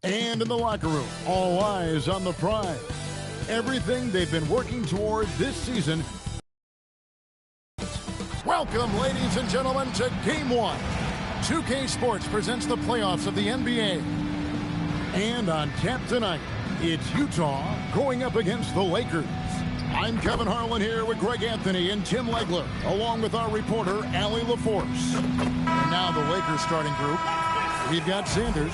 And in the locker room, all eyes on the prize. Everything they've been working toward this season. Welcome, ladies and gentlemen, to Game 1. 2K Sports presents the playoffs of the NBA. And on tap tonight, it's Utah going up against the Lakers. I'm Kevin Harlan here with Greg Anthony and Tim Legler, along with our reporter, Allie LaForce. And now the Lakers starting group. We've got Sanders,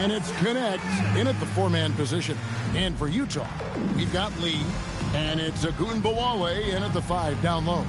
and it's Connect in at the four-man position. And for Utah, we've got Lee, and it's Ogunbowale in at the 5 down low.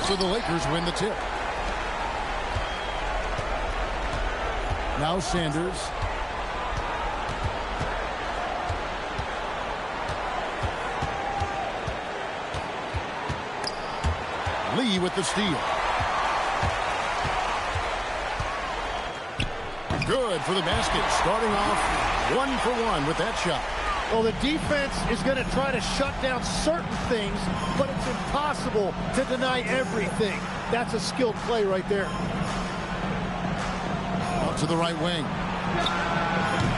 So the Lakers win the tip. Now Sanders. Lee with the steal. Good for the basket. Starting off 1 for 1 with that shot. Well, the defense is going to try to shut down certain things, but it's impossible to deny everything. That's a skilled play right there. Up to the right wing.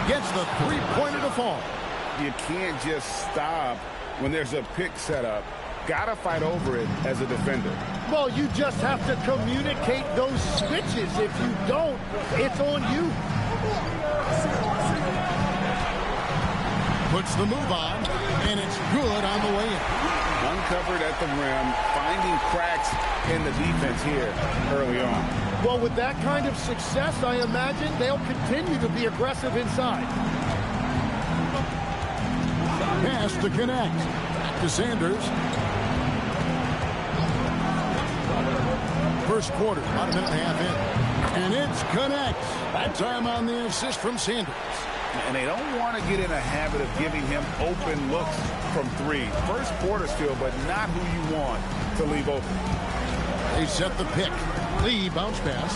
Gets the three-pointer to fall. You can't just stop when there's a pick set up. Gotta fight over it as a defender. Well, you just have to communicate those switches. If you don't, it's on you. Puts the move on, and it's good on the way in. Uncovered at the rim, finding cracks in the defense here early on. Well, with that kind of success, I imagine they'll continue to be aggressive inside. Pass to Connect. Back to Sanders. First quarter, about a minute and a half in. And it's Connect. That time on the assist from Sanders. And they don't want to get in a habit of giving him open looks from three. First quarter still, but not who you want to leave open. They set the pick. Lee bounce pass.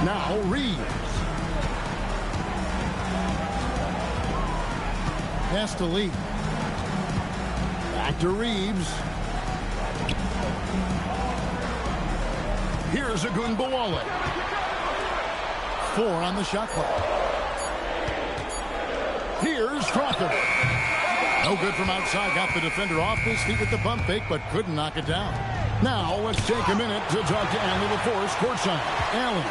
Now Reeves. Pass to Lee. Back to Reeves. Here's Ogunbowale. 4 on the shot clock. Here's Crocker. No good from outside. Got the defender off his feet with the pump fake, but couldn't knock it down. Now let's take a minute to talk to Allie LaForce courtside. Allie.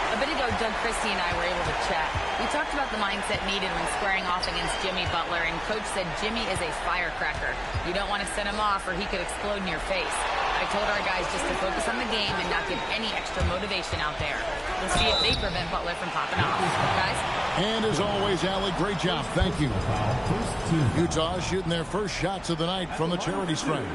A bit ago, Doug Christie and I were able to chat. We talked about the mindset needed when squaring off against Jimmy Butler, and Coach said Jimmy is a firecracker. You don't want to send him off or he could explode in your face. I told our guys just to focus on the game and not give any extra motivation out there. We'll see if they prevent Butler from popping off. Guys? And as always, Allie, great job. Thank you. Utah shooting their first shots of the night from the charity stripe.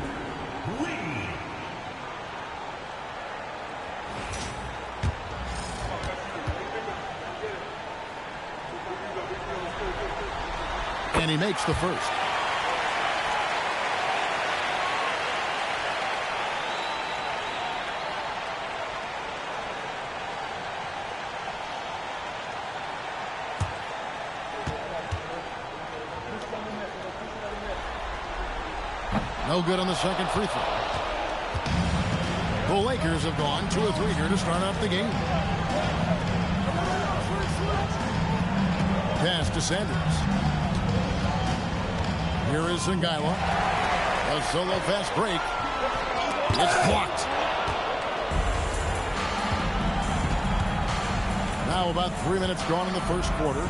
And he makes the first. No good on the second free throw. The Lakers have gone 2 of 3 here to start off the game. Pass to Sanders. Here is Zingala. A solo fast break. It's blocked. Now about 3 minutes gone in the first quarter.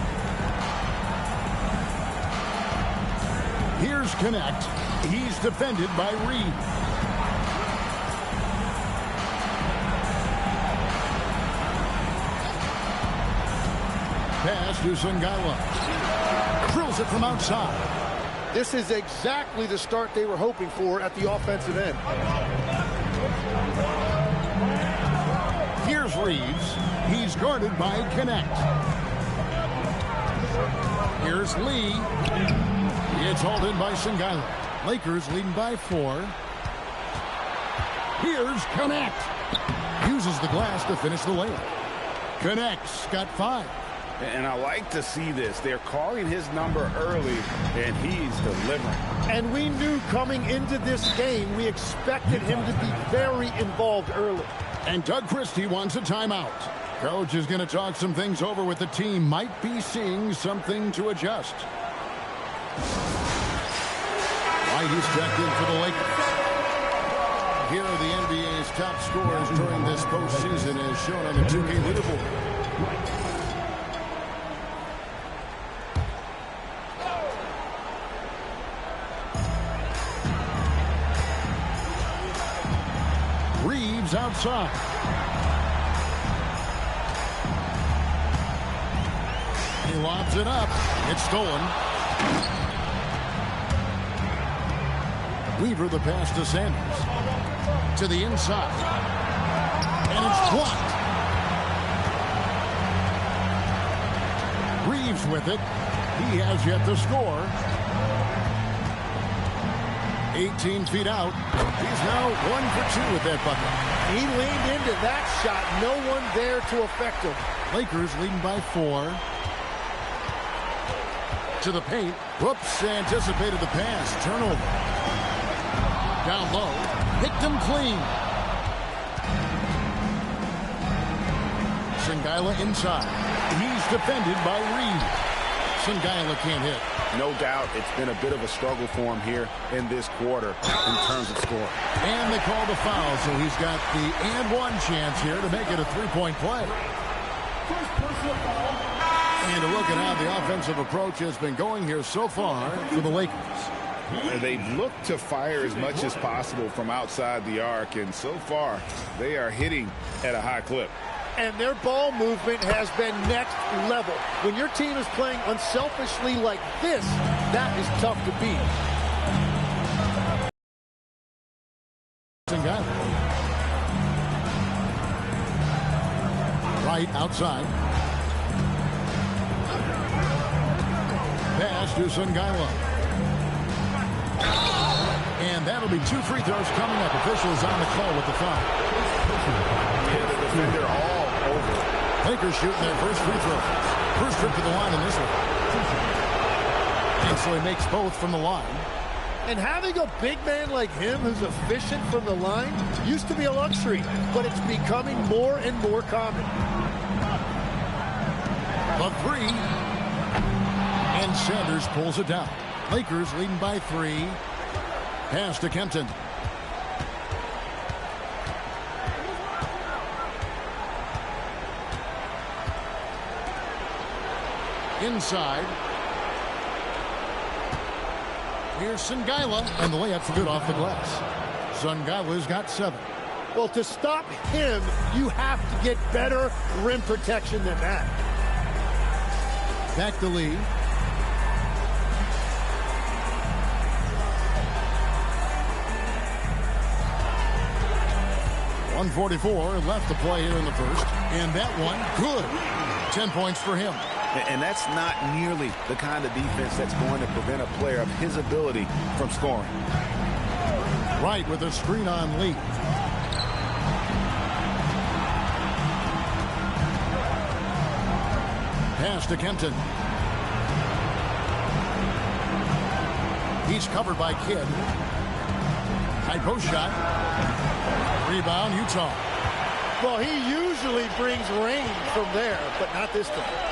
Here's Connect. He's defended by Reed. Pass to Sungaiwa. Drills it from outside. This is exactly the start they were hoping for at the offensive end. Here's Reeves. He's guarded by Connect. Here's Lee. It's hauled in by Sungaiwa. Lakers leading by 4. Here's Connect. Uses the glass to finish the layup. Connect's got 5. And I like to see this. They're calling his number early, and he's delivering. And we knew coming into this game, we expected him to be very involved early. And Doug Christie wants a timeout. Coach is going to talk some things over with the team. Might be seeing something to adjust. White is checked in for the Lakers. Here are the NBA's top scorers during this postseason as shown on the 2K leaderboard. Reeves outside. He lobs it up. It's stolen. Weaver the pass to Sanders. To the inside. And it's blocked. Reeves with it. He has yet to score. 18 feet out. He's now 1 for 2 with that bucket. He leaned into that shot. No one there to affect him. Lakers leading by 4. To the paint. Whoops, anticipated the pass. Turnover. Down low. Picked him clean. Sungaiwa inside. He's defended by Reed. Sungaiwa can't hit. No doubt it's been a bit of a struggle for him here in this quarter in terms of scoring. And they call the foul, so he's got the and one chance here to make it a three-point play. And a look at how the offensive approach has been going here so far for the Lakers. They've looked to fire as much as possible from outside the arc, and so far they are hitting at a high clip. And their ball movement has been next level. When your team is playing unselfishly like this, that is tough to beat. Right outside. Pass to Sungaiwa. And that'll be 2 free throws coming up. Officials on the call with the foul. Yeah, the defender all over. Lakers shooting their first free throw. First trip to the line in this one. And so he makes both from the line. And having a big man like him who's efficient from the line used to be a luxury, but it's becoming more and more common. The 3. And Sanders pulls it down. Lakers leading by 3. Pass to Kempton. Inside. Here's Sungaiwa, and the layup's good off the glass. Sungaiwa's got 7. Well, to stop him, you have to get better rim protection than that. Back to Lee. .144 left to play here in the first. And that one, good. 10 points for him. And that's not nearly the kind of defense that's going to prevent a player of his ability from scoring. Right with a screen on Lee. Pass to Kempton. He's covered by Kidd. High post shot. Rebound, Utah. Well, he usually brings rain from there, but not this time.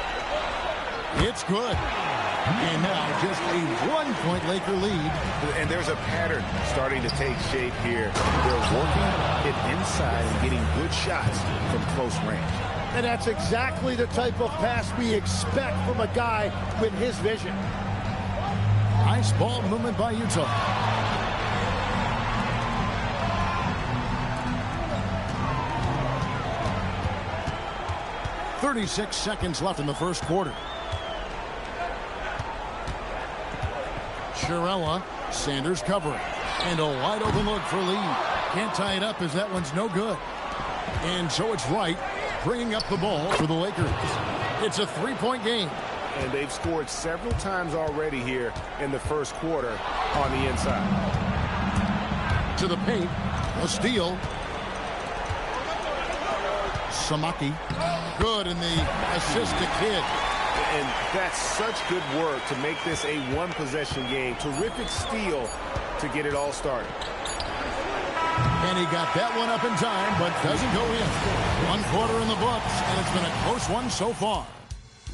It's good. And now just a 1-point Laker lead. And there's a pattern starting to take shape here. They're working it inside and getting good shots from close range. And that's exactly the type of pass we expect from a guy with his vision. Nice ball movement by Utah. 36 seconds left in the first quarter. Sherella, Sanders covering. And a wide open look for Lee. Can't tie it up as that one's no good. And so it's Wright bringing up the ball for the Lakers. It's a three-point game. And they've scored several times already here in the first quarter on the inside. To the paint. A steal. Samaki. Good in the assist to Kidd. And that's such good work to make this a one-possession game. Terrific steal to get it all started. And he got that one up in time, but doesn't go in. 1 quarter in the books, and it's been a close one so far.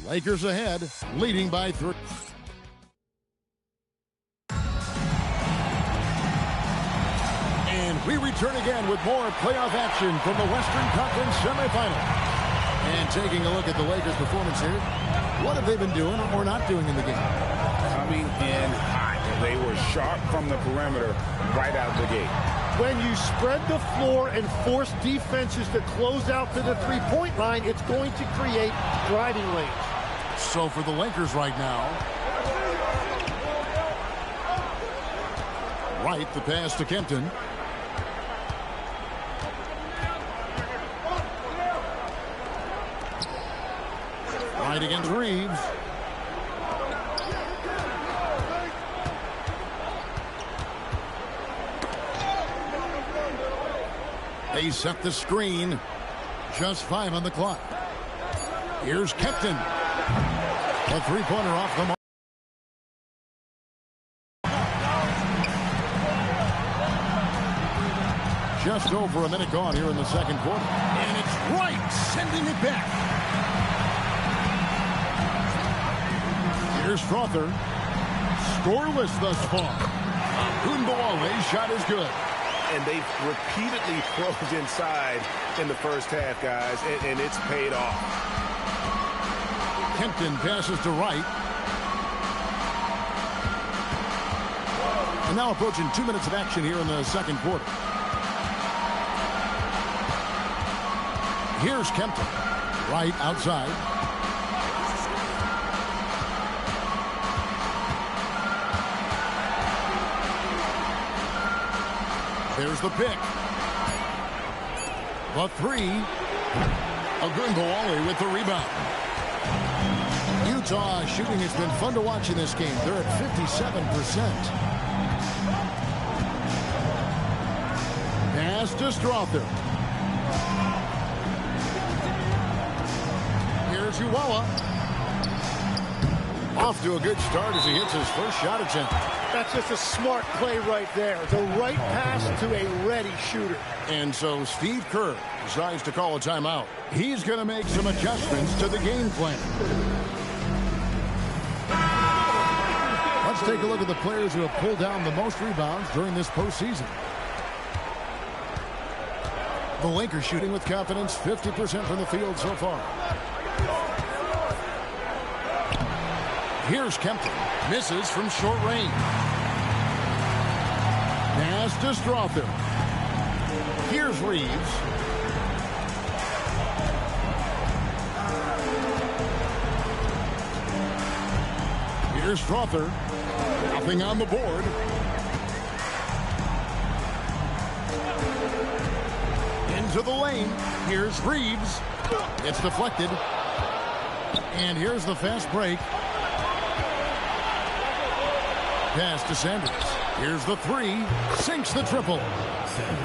Lakers ahead, leading by 3. And we return again with more playoff action from the Western Conference semifinal. And taking a look at the Lakers' performance here, what have they been doing or not doing in the game? Coming in hot. They were sharp from the perimeter right out the gate. When you spread the floor and force defenses to close out to the three-point line, it's going to create driving lanes. So for the Lakers right now, Wright, the pass to Kempton. Wright against Reeves. They set the screen. Just 5 on the clock. Here's Kempton. A three-pointer off the mark. Just over a minute gone here in the second quarter. And it's Wright sending it back. Here's Strother. Scoreless thus far. Ogunbowale's shot is good. And they've repeatedly closed inside in the first half, guys, and it's paid off. Kempton passes to Wright. And now approaching 2 minutes of action here in the second quarter. Here's Kempton. Wright outside. There's the pick. The three. Ogunbowale with the rebound. Utah shooting has been fun to watch in this game. They're at 57%. Pass to Strother. Here's Uwala. Off to a good start as he hits his first shot attempt. That's just a smart play right there. The right pass to a ready shooter. And so Steve Kerr decides to call a timeout. He's going to make some adjustments to the game plan. Let's take a look at the players who have pulled down the most rebounds during this postseason. The Lakers shooting with confidence, 50% from the field so far. Here's Kempton. Misses from short range. Pass to Strother. Here's Reeves. Here's Strother. Nothing on the board. Into the lane. Here's Reeves. It's deflected. And here's the fast break. Pass to Sanders. Here's the three. Sinks the triple.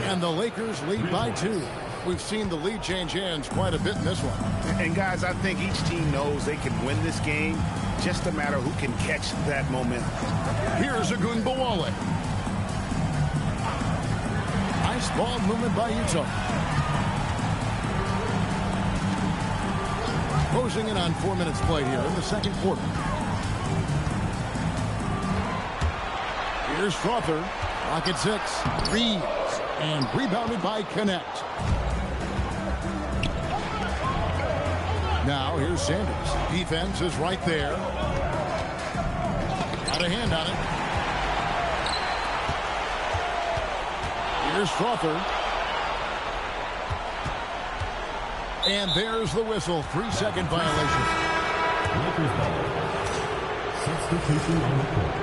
And the Lakers lead by 2. We've seen the lead change hands quite a bit in this one. And guys, I think each team knows they can win this game. Just a matter who can catch that momentum. Here's Ogunbowale. Nice ball movement by Utah. Closing in on 4 minutes played here in the second quarter. Here's Strother. Rocket 6. Reeves. And rebounded by Connect. Now here's Sanders. Defense is right there. Got a hand on it. Here's Strother. And there's the whistle. 3-second violation. Lakers ball. Substitution on the court.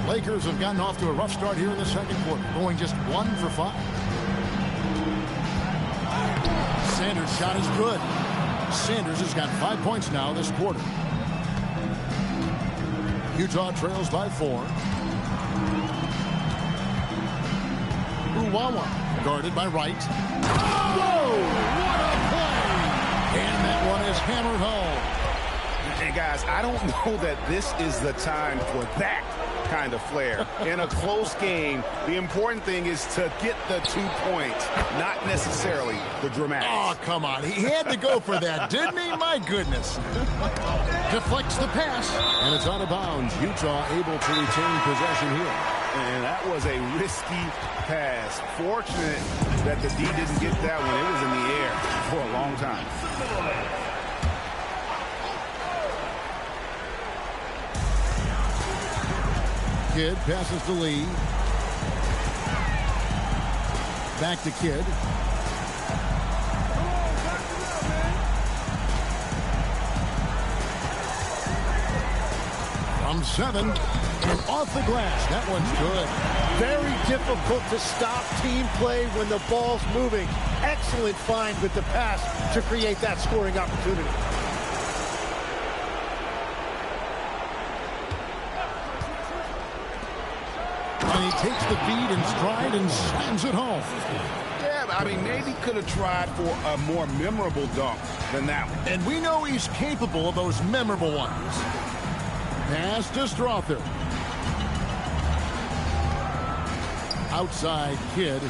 Lakers have gotten off to a rough start here in the second quarter, going just 1 for 5. Sanders' shot is good. Sanders has got 5 points now this quarter. Utah trails by 4. Uwawa guarded by Wright. Whoa! What a play! And that one is hammered home. Hey, guys, I don't know that this is the time for that kind of flair. In a close game, the important thing is to get the 2 points, not necessarily the dramatics. Oh, come on. He had to go for that, didn't he? My goodness. Deflects the pass, and it's out of bounds. Utah able to retain possession here. And that was a risky pass. Fortunate that the D didn't get that one. It was in the air for a long time. Kidd passes to Lee. Back to Kidd. From 7 and off the glass. That one's good. Very difficult to stop team play when the ball's moving. Excellent find with the pass to create that scoring opportunity. And he takes the feed in stride and slams it home. Yeah, I mean, maybe could have tried for a more memorable dunk than that one. And we know he's capable of those memorable ones. Pass to Strother. Outside Kidd.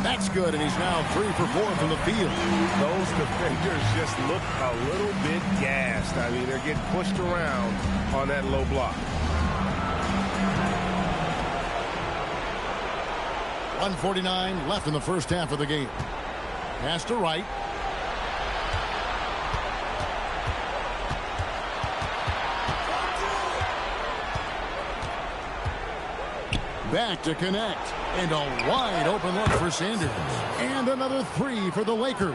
That's good, and he's now 3 for 4 from the field. Those defenders just look a little bit gassed. I mean, they're getting pushed around on that low block. 1:49 left in the first half of the game. Pass to Wright. Back to connect. And a wide open look for Sanders. And another 3 for the Lakers.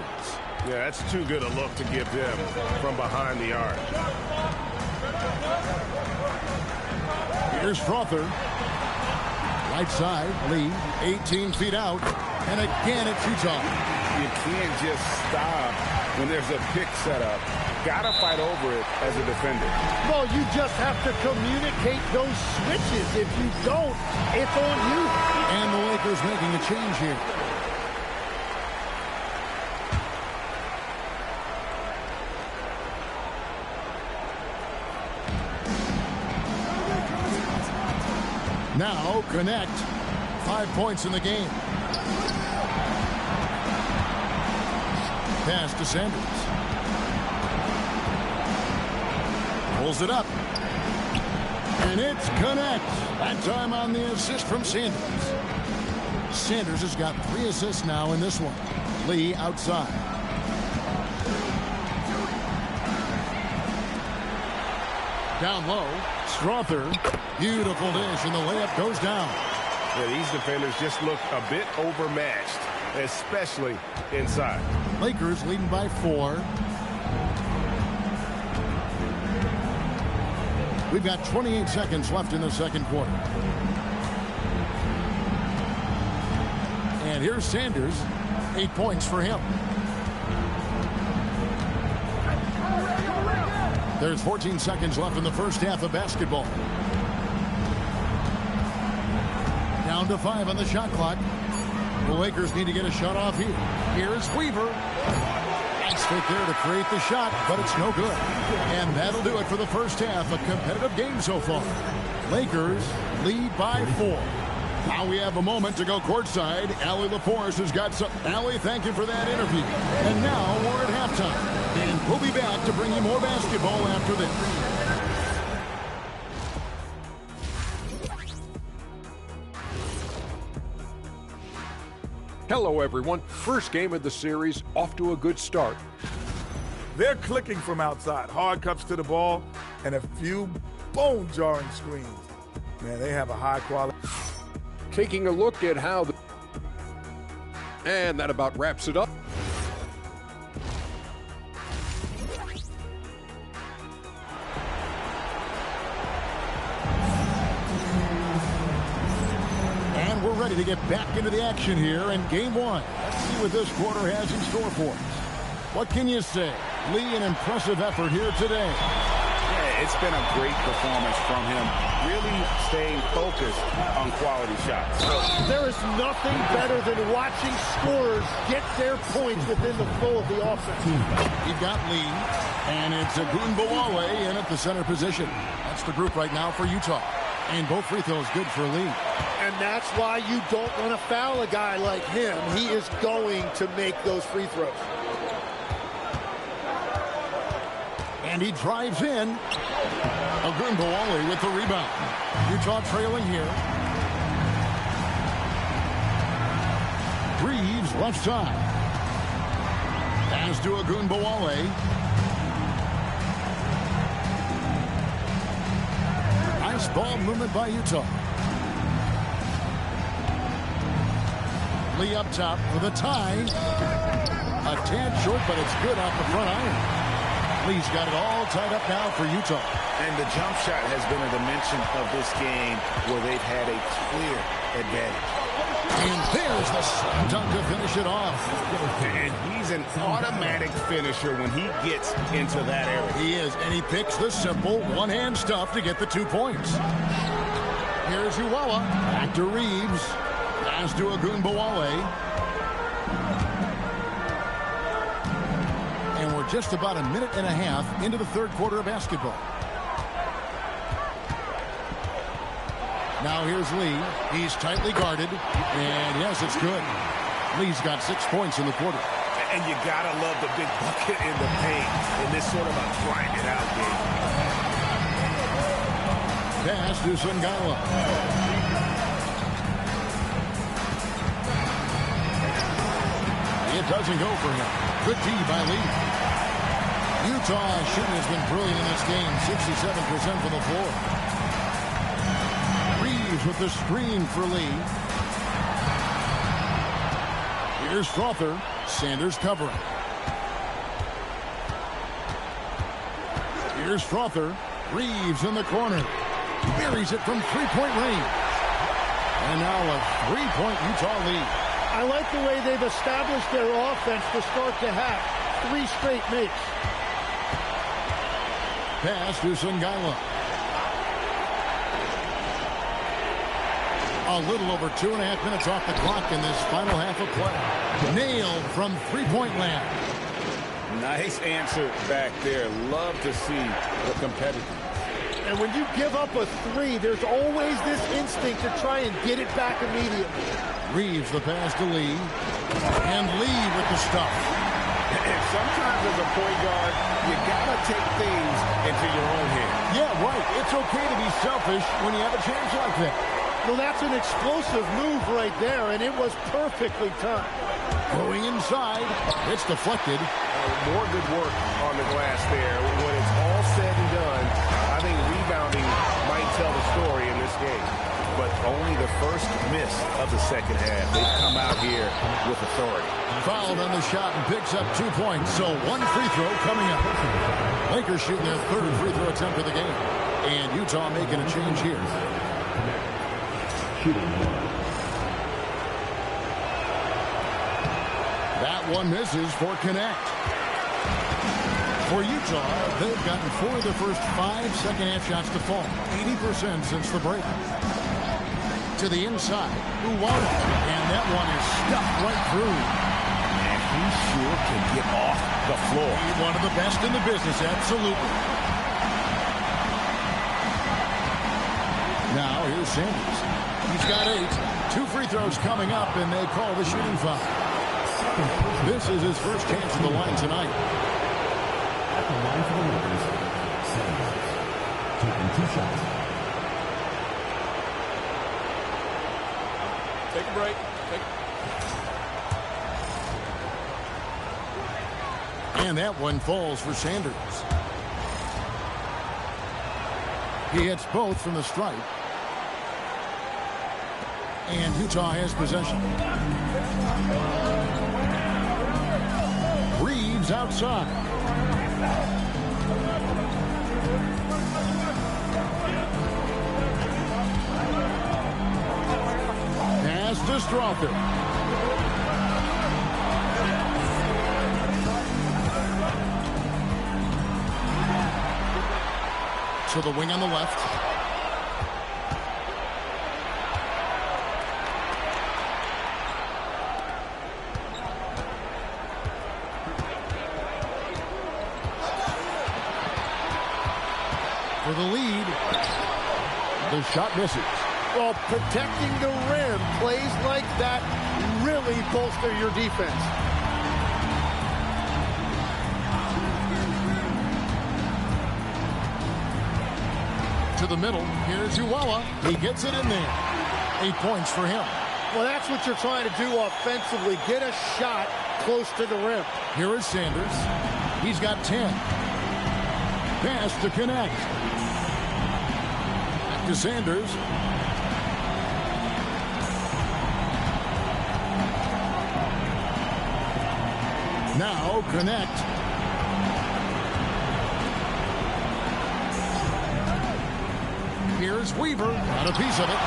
Yeah, that's too good a look to give them from behind the arc. Here's Strother. Right side, Lee, 18 feet out. And again it shoots off. You can't just stop when there's a pick set up. Gotta fight over it as a defender. Well, you just have to communicate those switches. If you don't, it's on you. And the Lakers making a change here. Now connect. 5 points in the game. Pass to Sanders. Pulls it up. And it's connect. That time on the assist from Sanders. Sanders has got 3 assists now in this one. Lee outside. Down low. Strother. Beautiful dish, and the layup goes down. Yeah, these defenders just look a bit overmatched, especially inside. Lakers leading by 4. We've got 28 seconds left in the second quarter. And here's Sanders. 8 points for him. There's 14 seconds left in the first half of basketball. Down to 5 on the shot clock. The Lakers need to get a shot off here. Here's Weaver. Nice fit there to create the shot, but it's no good. And that'll do it for the first half. A competitive game so far. Lakers lead by 4. Now we have a moment to go courtside. Allie LaForce has got some. Allie, thank you for that interview. And now we're at halftime. And we'll be back to bring you more basketball after this. Hello, everyone. First game of the series, off to a good start. They're clicking from outside. Hard cuts to the ball. and a few bone-jarring screens. Man, they have a high quality. Taking a look at how and that about wraps it up. And we're ready to get back into the action here in game one. Let's see what this quarter has in store for us. What can you say? Lee, an impressive effort here today. Yeah, it's been a great performance from him. Really staying focused on quality shots. There is nothing better than watching scorers get their points within the flow of the offense. You've got Lee, and it's Agunbowale in at the center position. That's the group right now for Utah. And both free throws good for Lee. And that's why you don't want to foul a guy like him. He is going to make those free throws. And he drives in. Agunbowale with the rebound. Utah trailing here. Reeves left side. Pass to Agunbowale. Nice ball movement by Utah. Lee up top for the tie. A tad short, but it's good off the front iron. Lee's got it all tied up now for Utah. And the jump shot has been a dimension of this game where they've had a clear advantage. And there's the slam dunk to finish it off. And he's an automatic finisher when he gets into that area. He is, and he picks the simple one-hand stuff to get the 2 points. Here's Uwala. Back to Reeves. Pass to Agunbowale. And we're just about a minute and a half into the third quarter of basketball. Now here's Lee. He's tightly guarded. And yes, it's good. Lee's got 6 points in the quarter. And you gotta love the big bucket in the paint in this sort of a grind it out game. Pass to Sungala. It doesn't go for him. Good D by Lee. Utah shooting has been brilliant in this game. 67% from the floor. Reeves with the screen for Lee. Here's Strother. Sanders covering. Here's Strother. Reeves in the corner. Buries it from three-point range. And now a three-point Utah lead. I like the way they've established their offense to start the half. 3 straight makes. Pass to Sungala. A little over 2.5 minutes off the clock in this final half of play. Nailed from three-point land. Nice answer back there. Love to see the competitive. And when you give up a 3, there's always this instinct to try and get it back immediately. Reeves the pass to Lee. And Lee with the stuff. And sometimes as a point guard, you gotta take things into your own hands. Yeah, right. It's okay to be selfish when you have a chance like that. Well, that's an explosive move right there, and it was perfectly timed. Going inside. It's deflected. More good work on the glass there. When it's all said and done, I think rebounding might tell the story in this game. But only the first miss of the second half. They've come out here with authority. Fouled on the shot and picks up 2 points. So 1 free throw coming up. Lakers shooting their 3rd free throw attempt of the game. And Utah making a change here. That one misses for Connect. For Utah, they've gotten 4 of their first 5 second-half shots to fall. 80% since the break. To the inside, Uwala. And that one is stuffed right through. And he sure can get off the floor. He's one of the best in the business, absolutely. Now, here's Sanders. He's got 8. 2 free throws coming up, and they call the shooting foul. This is his first chance at the line tonight. At the line for the Lakers, Sanders, taking 2 shots. Take a break. And that one falls for Sanders. He hits both from the stripe. And Utah has possession. Reeves outside. Pass to Strother. To the wing on the left. For the lead. The shot misses. Well, protecting the rim, plays like that really bolster your defense. To the middle. Here's Uwala. He gets it in there. 8 points for him. Well, that's what you're trying to do offensively. Get a shot close to the rim. Here is Sanders. He's got 10. Pass to connect. Back to Sanders. Now connect. Here's Weaver. Got a piece of it.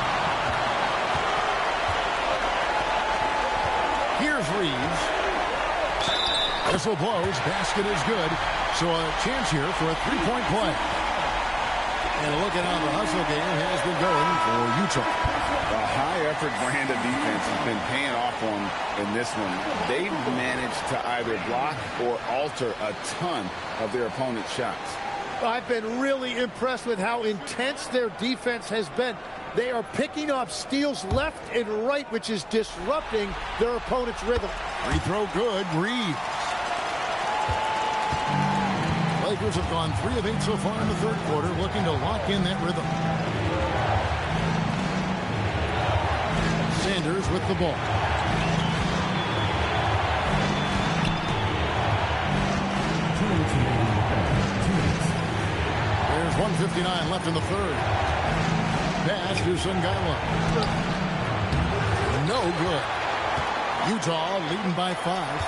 Here's Reeves. Whistle blows. Basket is good. So a chance here for a three-point play. And look at how the hustle game has been going for Utah. A high-effort brand of defense has been paying off on in this one. They've managed to either block or alter a ton of their opponent's shots. I've been really impressed with how intense their defense has been. They are picking up steals left and right, which is disrupting their opponent's rhythm. Free throw good. Reeves. Lakers have gone 3 of 8 so far in the third quarter, looking to lock in that rhythm. Sanders with the ball. There's 1:59 left in the third. Pass to Sungaiwa. No good. Utah leading by 5.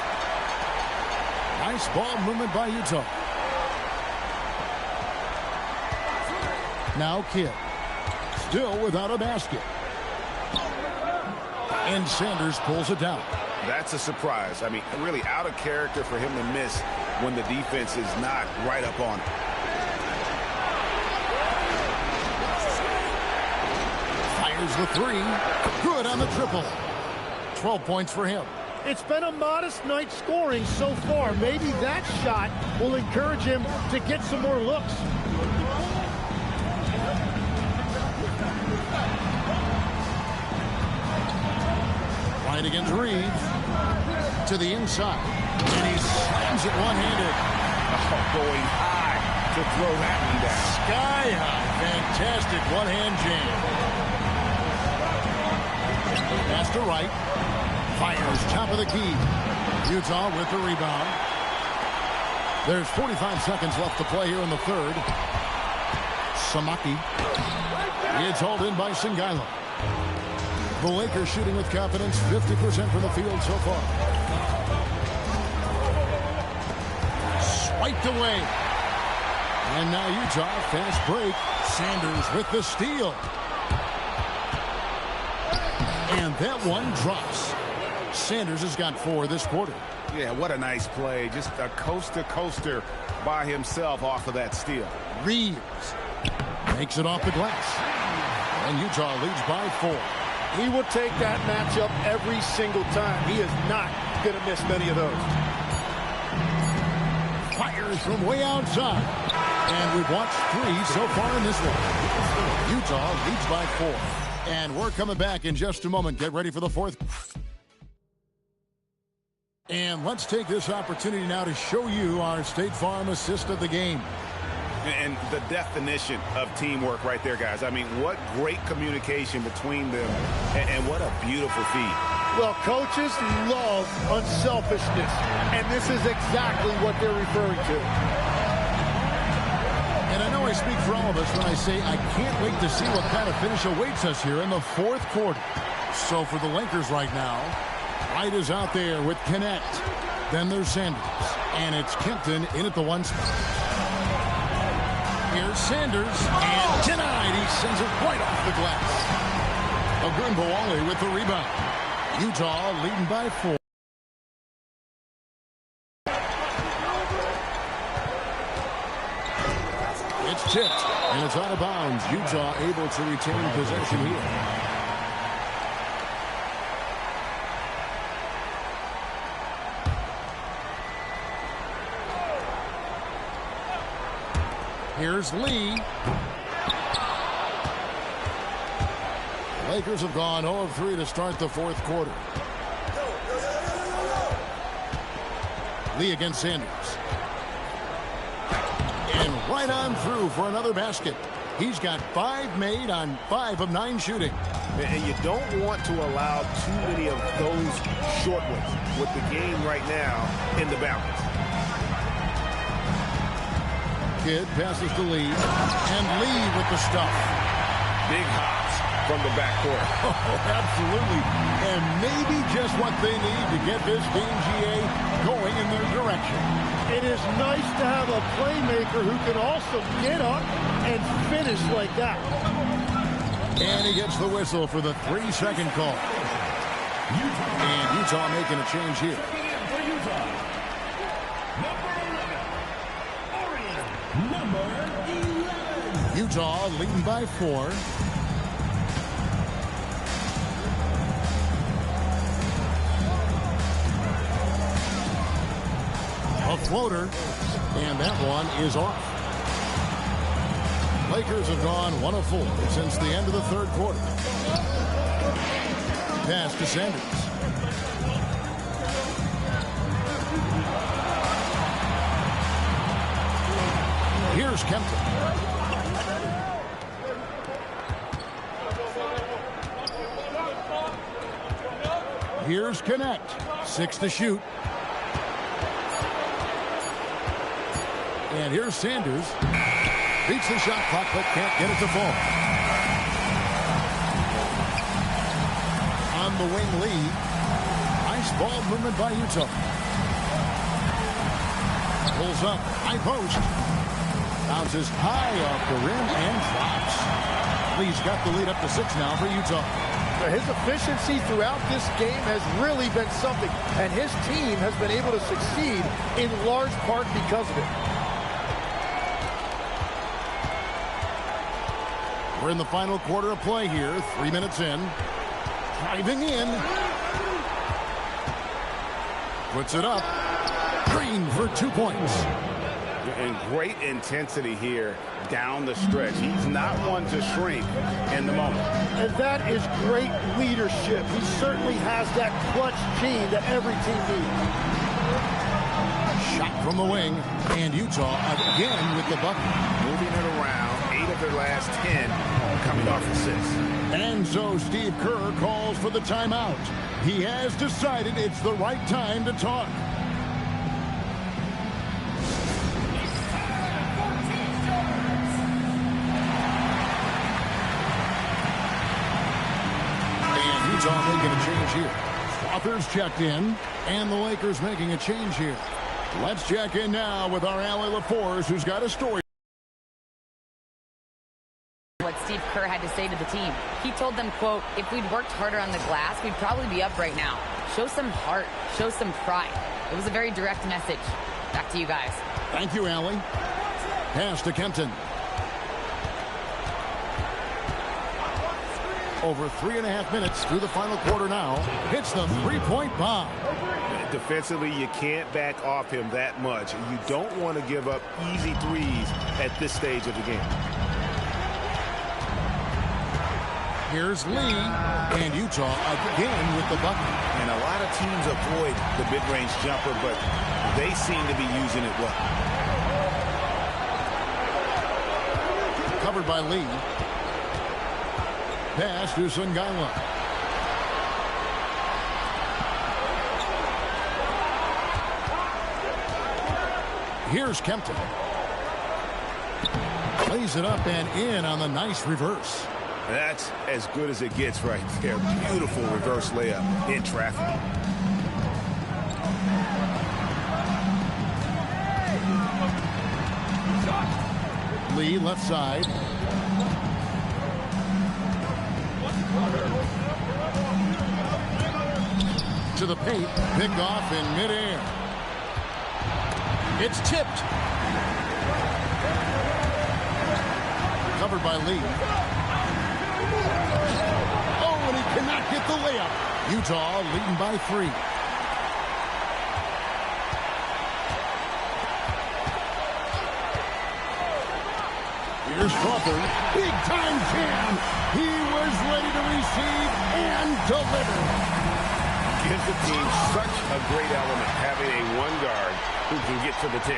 Nice ball movement by Utah. Now Kidd. Still without a basket. And Sanders pulls it down. That's a surprise. I mean, really out of character for him to miss when the defense is not right up on it. Fires the three. Good on the triple. 12 points for him. It's been a modest night scoring so far. Maybe that shot will encourage him to get some more looks. Right against Reeves. To the inside. And he slams it one-handed. Oh, going high to throw that one down. Sky high. Fantastic one-hand jam. Pass to right. Fires top of the key. Utah with the rebound. There's 45 seconds left to play here in the third. Samaki. It's hauled in by Sungaiwa. The Lakers shooting with confidence, 50% from the field so far. Swiped away. And now Utah, fast break. Sanders with the steal. And that one drops. Sanders has got 4 this quarter. Yeah, what a nice play. Just a coast-to-coaster by himself off of that steal. Reeves makes it off the glass. And Utah leads by 4. He will take that matchup every single time. He is not going to miss many of those. Fires from way outside. And we've watched 3 so far in this one. Utah leads by 4. And we're coming back in just a moment. Get ready for the fourth. And let's take this opportunity now to show you our State Farm assist of the game. And the definition of teamwork right there, guys. I mean, what great communication between them, and what a beautiful feed. Well, coaches love unselfishness, and this is exactly what they're referring to. And I know I speak for all of us when I say I can't wait to see what kind of finish awaits us here in the fourth quarter. So for the Lakers right now, White is out there with Connect. Then there's Sanders. And it's Kempton in at the 1 spot. Here's Sanders. And denied. He sends it right off the glass. Ogunbowale with the rebound. Utah leading by 4. It's tipped, and it's out of bounds. Utah able to retain possession here. Here's Lee. Lakers have gone 0 of 3 to start the fourth quarter. Lee against Sanders. And right on through for another basket. He's got 5 made on 5 of 9 shooting. And you don't want to allow too many of those short ones with the game right now in the balance. Kidd passes to Lee. And Lee with the stuff. Big hops from the backcourt. Oh, absolutely. And maybe just what they need to get this team, GA, going in their direction. It is nice to have a playmaker who can also get up and finish like that. And he gets the whistle for the 3-second call. And Utah making a change here. Utah leading by 4. A floater, and that one is off. Lakers have gone 1 of 4 since the end of the third quarter. Pass to Sanders. Here's Kempton. Here's Connect. 6 to shoot. And here's Sanders. Beats the shot clock, but can't get it to fall. On the wing lead. Nice ball movement by Utah. Pulls up. High post. Bounces high off the rim and drops. Lee's got the lead up to 6 now for Utah. His efficiency throughout this game has really been something, and his team has been able to succeed in large part because of it. We're in the final quarter of play here. 3 minutes in. Driving in. Puts it up. Green for 2 points. And great intensity here down the stretch. He's not one to shrink in the moment. And that is great leadership. He certainly has that clutch gene that every team needs. Shot from the wing. And Utah again with the bucket. Moving it around. 8 of their last 10 coming off assists. And so Steve Kerr calls for the timeout. He has decided it's the right time to talk. And Utah making a change here. Authors checked in, and the Lakers making a change here. Let's check in now with our Allie LaForce, who's got a story. What Steve Kerr had to say to the team. He told them, quote, if we'd worked harder on the glass, we'd probably be up right now. Show some heart. Show some pride. It was a very direct message. Back to you guys. Thank you, Allie. Pass to Kempton. Over 3.5 minutes through the final quarter now. Hits the 3-point bomb. Defensively, you can't back off him that much. You don't want to give up easy threes at this stage of the game. Here's Lee, and Utah again with the bucket. And a lot of teams avoid the mid-range jumper, but they seem to be using it well. Covered by Lee. Pass to Sungailu. Here's Kempton. Lays it up and in on the nice reverse. That's as good as it gets right there. Beautiful reverse layup in traffic. Lee, left side. To the paint. Picked off in midair. It's tipped. Covered by Lee. Oh, and he cannot get the layup. Utah leading by 3. Here's Crawford. Big time jam. He was ready to receive and deliver. Gives the team such a great element having a one guard who can get to the 10.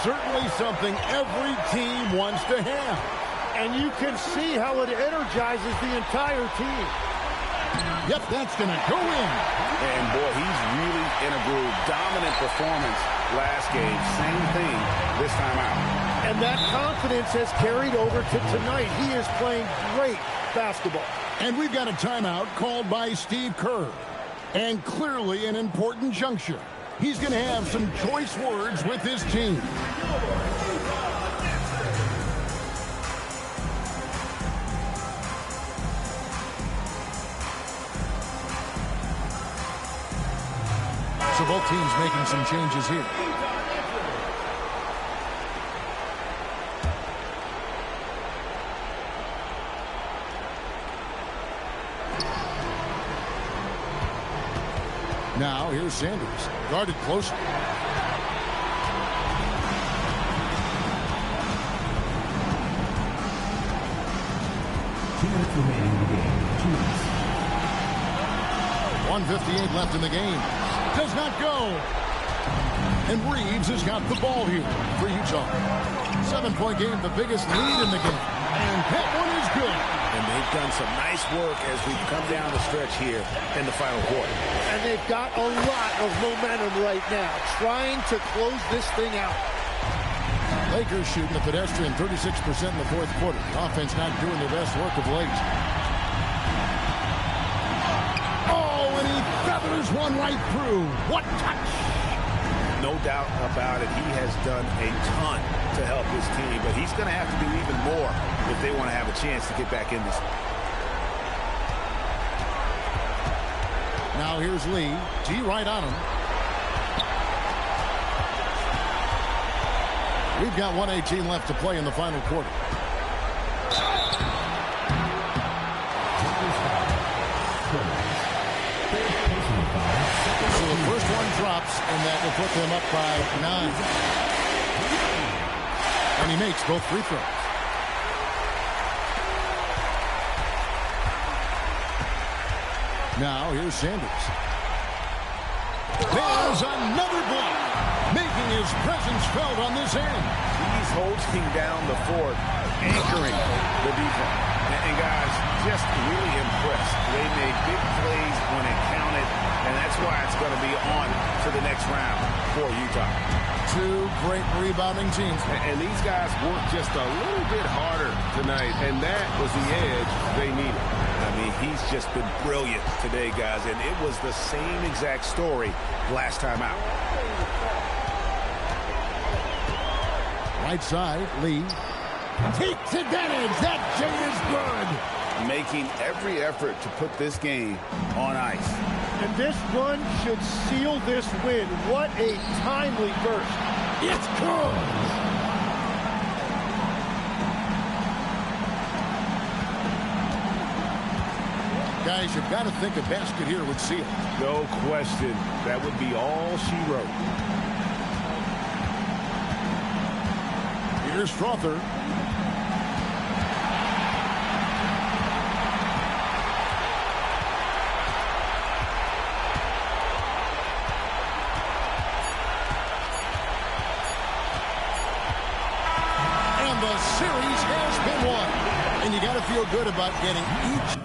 Certainly something every team wants to have. And you can see how it energizes the entire team. Yep, that's going to go in. And, boy, he's really in a groove. Dominant performance last game. Same thing this time out. And that confidence has carried over to tonight. He is playing great basketball. And we've got a timeout called by Steve Kerr. And clearly an important juncture. He's going to have some choice words with his team. So both teams making some changes here. Now, here's Sanders. Guarded closely. 2 minutes remaining in the game. 2 minutes. 1:58 left in the game. Does not go. And Reeves has got the ball here for Utah. 7-point game, the biggest lead in the game. And that one is good. And they've done some nice work as we come down the stretch here in the final quarter. And they've got a lot of momentum right now, trying to close this thing out. Lakers shooting the pedestrian 36% in the fourth quarter. The offense not doing their best work of late. Oh, and he feathers one right through. What touch! No doubt about it. He has done a ton to help his team, but he's going to have to do even more if they want to have a chance to get back in this. Now here's Lee. G right on him. We've got 1:18 left to play in the final quarter. So the first one drops, and that will put them up by 9. And he makes both free throws. Now here's Sanders. There's another block, making his presence felt on this end. He's holding down the fort, anchoring the defense. And guys, just really impressed. They made big plays when it counted, and that's why it's going to be on to the next round for Utah. Two great rebounding teams. And these guys worked just a little bit harder tonight, and that was the edge they needed. I mean, he's just been brilliant today, guys, and it was the same exact story last time out. Right side, Lee. Takes advantage. That J is good. Making every effort to put this game on ice. And this run should seal this win. What a timely burst. It's good. Guys, you've got to think a basket here would seal. No question. That would be all she wrote. Here's Strother. And the series has been won. And you got to feel good about getting each